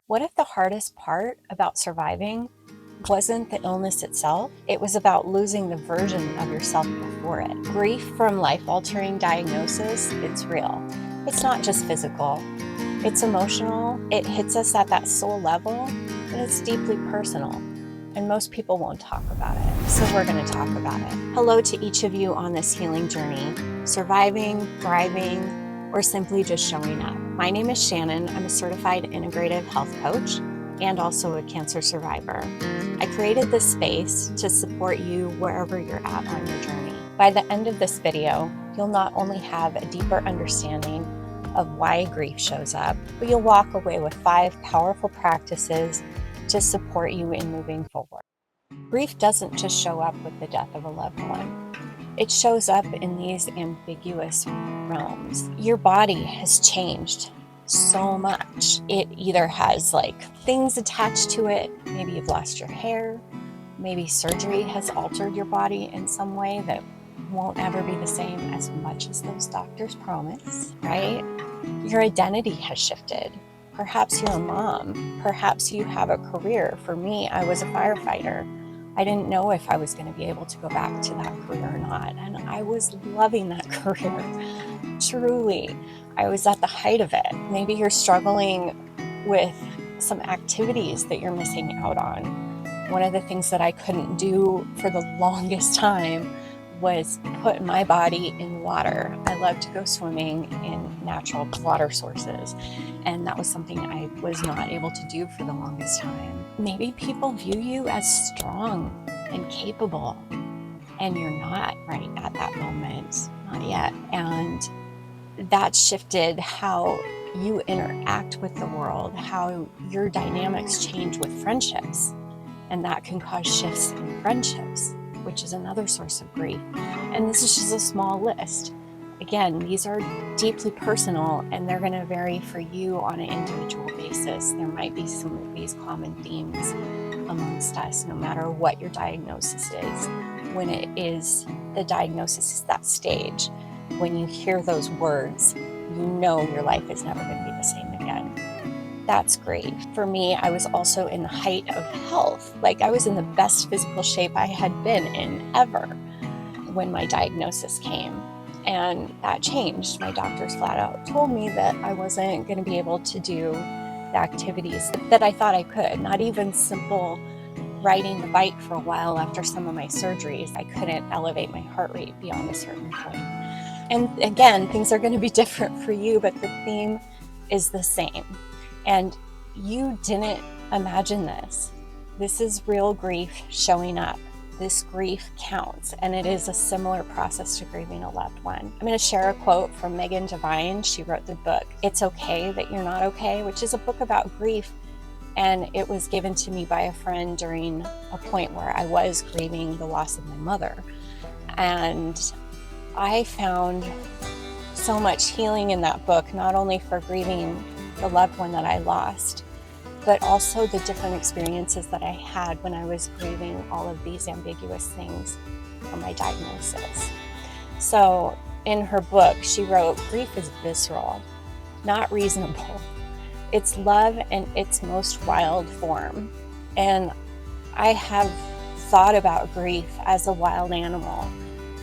What if the hardest part about surviving wasn't the illness itself? It was about losing the version of yourself before it. Grief from life-altering diagnosis, it's real. It's not just physical, it's emotional. It hits us at that soul level, and it's deeply personal. And most people won't talk about it, so we're going to talk about it. Hello to each of you on this healing journey, surviving, thriving, or simply just showing up. My name is Shannon. I'm a certified integrative health coach and also a cancer survivor. I created this space to support you wherever you're at on your journey. By the end of this video, you'll not only have a deeper understanding of why grief shows up, but you'll walk away with 5 powerful practices to support you in moving forward. Grief doesn't just show up with the death of a loved one. It shows up in these ambiguous realms. Your body has changed so much. It either has things attached to it. Maybe you've lost your hair. Maybe surgery has altered your body in some way that won't ever be the same as much as those doctors promise, right? Your identity has shifted. Perhaps you're a mom. Perhaps you have a career. For me, I was a firefighter. I didn't know if I was going to be able to go back to that career or not. And I was loving that career. Truly, I was at the height of it. Maybe you're struggling with some activities that you're missing out on. One of the things that I couldn't do for the longest time was put my body in water. I love to go swimming in natural water sources, and that was something I was not able to do for the longest time. Maybe people view you as strong and capable, and you're not right at that moment, not yet. And that shifted how you interact with the world, how your dynamics change with friendships, and that can cause shifts in friendships, which is another source of grief. And this is just a small list. Again, these are deeply personal, and they're going to vary for you on an individual basis. There might be some of these common themes amongst us, no matter what your diagnosis is. When it is, the diagnosis is that stage. When you hear those words, you know your life is never going to be the same again. That's great. For me, I was also in the height of health. I was in the best physical shape I had been in ever when my diagnosis came. And that changed. My doctors flat out told me that I wasn't going to be able to do the activities that I thought I could. Not even simple riding the bike for a while after some of my surgeries. I couldn't elevate my heart rate beyond a certain point. And again, things are going to be different for you, but the theme is the same. And you didn't imagine this. This is real grief showing up. This grief counts, and it is a similar process to grieving a loved one. I'm going to share a quote from Megan Devine. She wrote the book, It's Okay That You're Not Okay, which is a book about grief. And it was given to me by a friend during a point where I was grieving the loss of my mother. And I found so much healing in that book, not only for grieving the loved one that I lost, but also the different experiences that I had when I was grieving all of these ambiguous things from my diagnosis. So in her book, she wrote, grief is visceral, not reasonable. It's love in its most wild form. And I have thought about grief as a wild animal.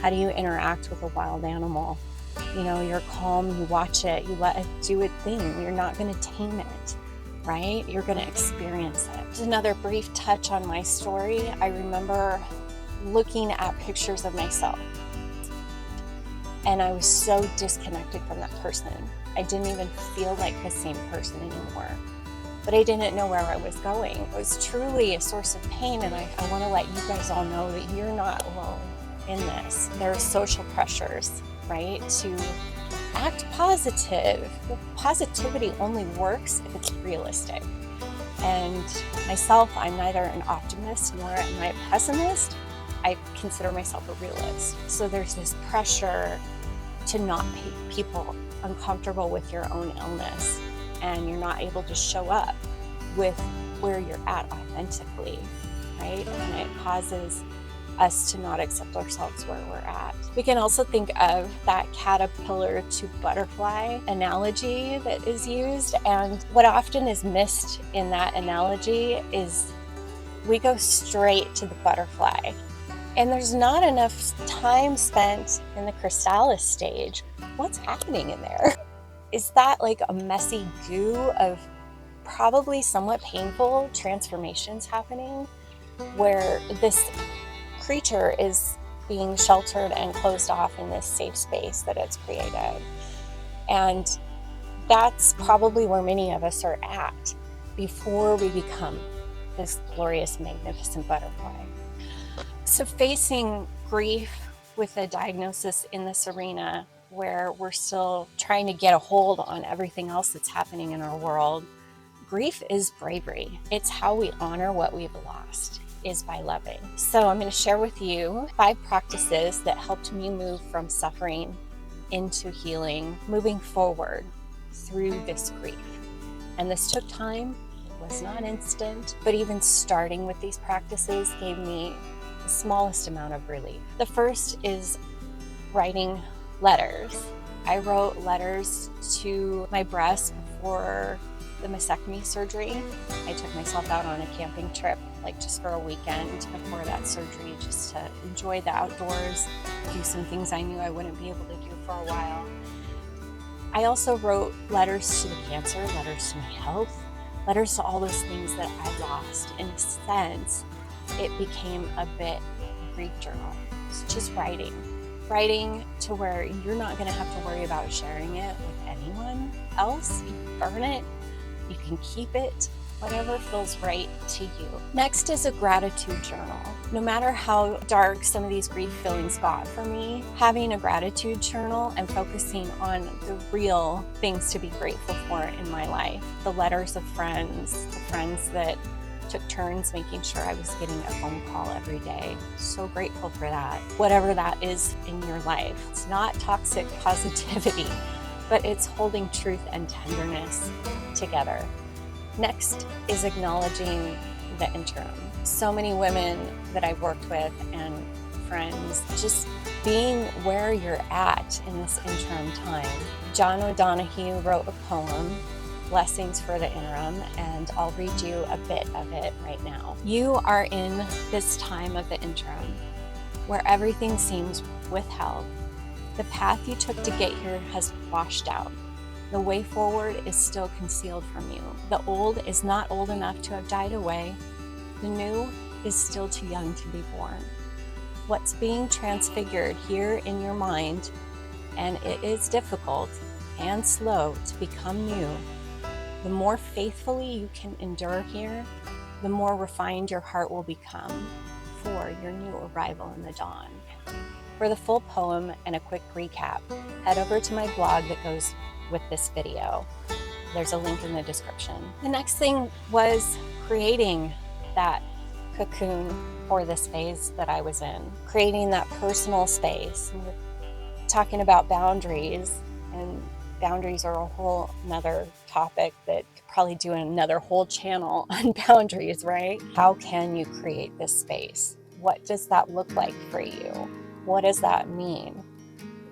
How do you interact with a wild animal? You're calm, you watch it, you let it do its thing. You're not going to tame it, right? You're going to experience it. Just another brief touch on my story. I remember looking at pictures of myself, and I was so disconnected from that person. I didn't even feel like the same person anymore. But I didn't know where I was going. It was truly a source of pain, and I want to let you guys all know that you're not alone in this. There are social pressures, right, to act positive. Well, positivity only works if it's realistic. And myself, I'm neither an optimist nor am I a pessimist. I consider myself a realist. So there's this pressure to not make people uncomfortable with your own illness, and you're not able to show up with where you're at authentically, right? And it causes us to not accept ourselves where we're at. We can also think of that caterpillar to butterfly analogy that is used. And what often is missed in that analogy is we go straight to the butterfly. And there's not enough time spent in the chrysalis stage. What's happening in there? Is that like a messy goo of probably somewhat painful transformations happening, where this creature is being sheltered and closed off in this safe space that it's created? And that's probably where many of us are at before we become this glorious, magnificent butterfly. So facing grief with a diagnosis in this arena where we're still trying to get a hold on everything else that's happening in our world, grief is bravery. It's how we honor what we've lost, is by loving. So I'm going to share with you 5 practices that helped me move from suffering into healing, moving forward through this grief. And this took time. It was not instant, but even starting with these practices gave me the smallest amount of relief. The first is writing letters. I wrote letters to my breast before the mastectomy surgery. I took myself out on a camping trip, like just for a weekend before that surgery, just to enjoy the outdoors, do some things I knew I wouldn't be able to do for a while. I also wrote letters to the cancer, letters to my health, letters to all those things that I lost. In a sense, it became a bit of a grief journal. It's just writing to where you're not going to have to worry about sharing it with anyone else. You can burn it, you can keep it, whatever feels right to you. Next is a gratitude journal. No matter how dark some of these grief feelings got for me, having a gratitude journal and focusing on the real things to be grateful for in my life. The letters of friends, the friends that took turns making sure I was getting a phone call every day. So grateful for that. Whatever that is in your life. It's not toxic positivity, but it's holding truth and tenderness together. Next is acknowledging the interim. So many women that I've worked with and friends, just being where you're at in this interim time. John O'Donohue wrote a poem, Blessings for the Interim, and I'll read you a bit of it right now. You are in this time of the interim, where everything seems withheld. The path you took to get here has washed out. The way forward is still concealed from you. The old is not old enough to have died away. The new is still too young to be born. What's being transfigured here in your mind, and it is difficult and slow to become new, the more faithfully you can endure here, the more refined your heart will become for your new arrival in the dawn. For the full poem and a quick recap, head over to my blog that goes with this video. There's a link in the description. The next thing was creating that cocoon for this phase that I was in, creating that personal space. And we're talking about boundaries, and boundaries are a whole nother topic that could probably do another whole channel on boundaries, right? How can you create this space? What does that look like for you? What does that mean?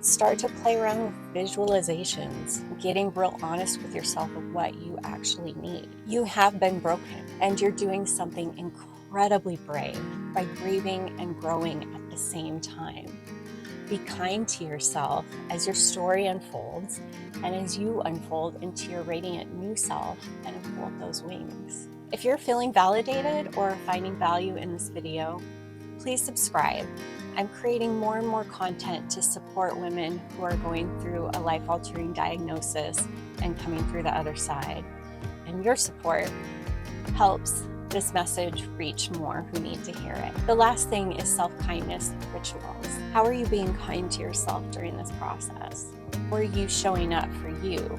Start to play around with visualizations, getting real honest with yourself of what you actually need. You have been broken, and you're doing something incredibly brave by grieving and growing at the same time. Be kind to yourself as your story unfolds and as you unfold into your radiant new self and unfold those wings. If you're feeling validated or finding value in this video, please subscribe. I'm creating more and more content to support women who are going through a life-altering diagnosis and coming through the other side. And your support helps this message reach more who need to hear it. The last thing is self-kindness rituals. How are you being kind to yourself during this process? Or are you showing up for you?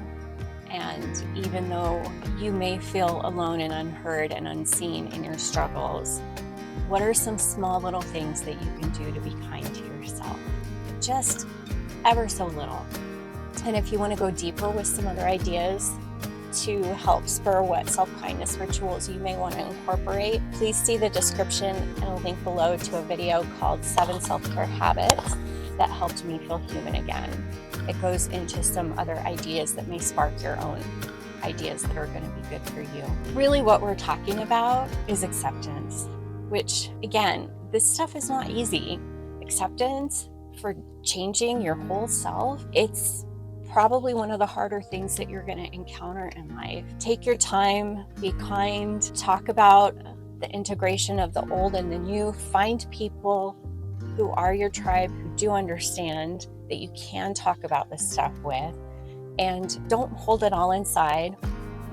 And even though you may feel alone and unheard and unseen in your struggles, what are some small little things that you can do to be kind to yourself? Just ever so little. And if you want to go deeper with some other ideas, to help spur what self-kindness rituals you may want to incorporate, please see the description and a link below to a video called 7 Self-Care Habits that helped me feel human again. It goes into some other ideas that may spark your own ideas that are going to be good for you. Really what we're talking about is acceptance, which again, this stuff is not easy. Acceptance for changing your whole self, it's probably one of the harder things that you're going to encounter in life. Take your time, be kind, talk about the integration of the old and the new, find people who are your tribe, who do understand that you can talk about this stuff with, and don't hold it all inside.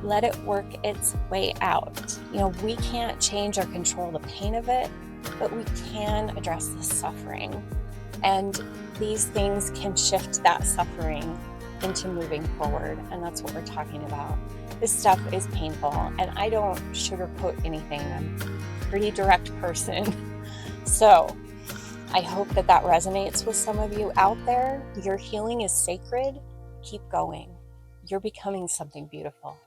Let it work its way out. You know, we can't change or control the pain of it, but we can address the suffering. And these things can shift that suffering into moving forward. And that's what we're talking about. This stuff is painful, and I don't sugarcoat anything. I'm a pretty direct person. So I hope that that resonates with some of you out there. Your healing is sacred. Keep going. You're becoming something beautiful.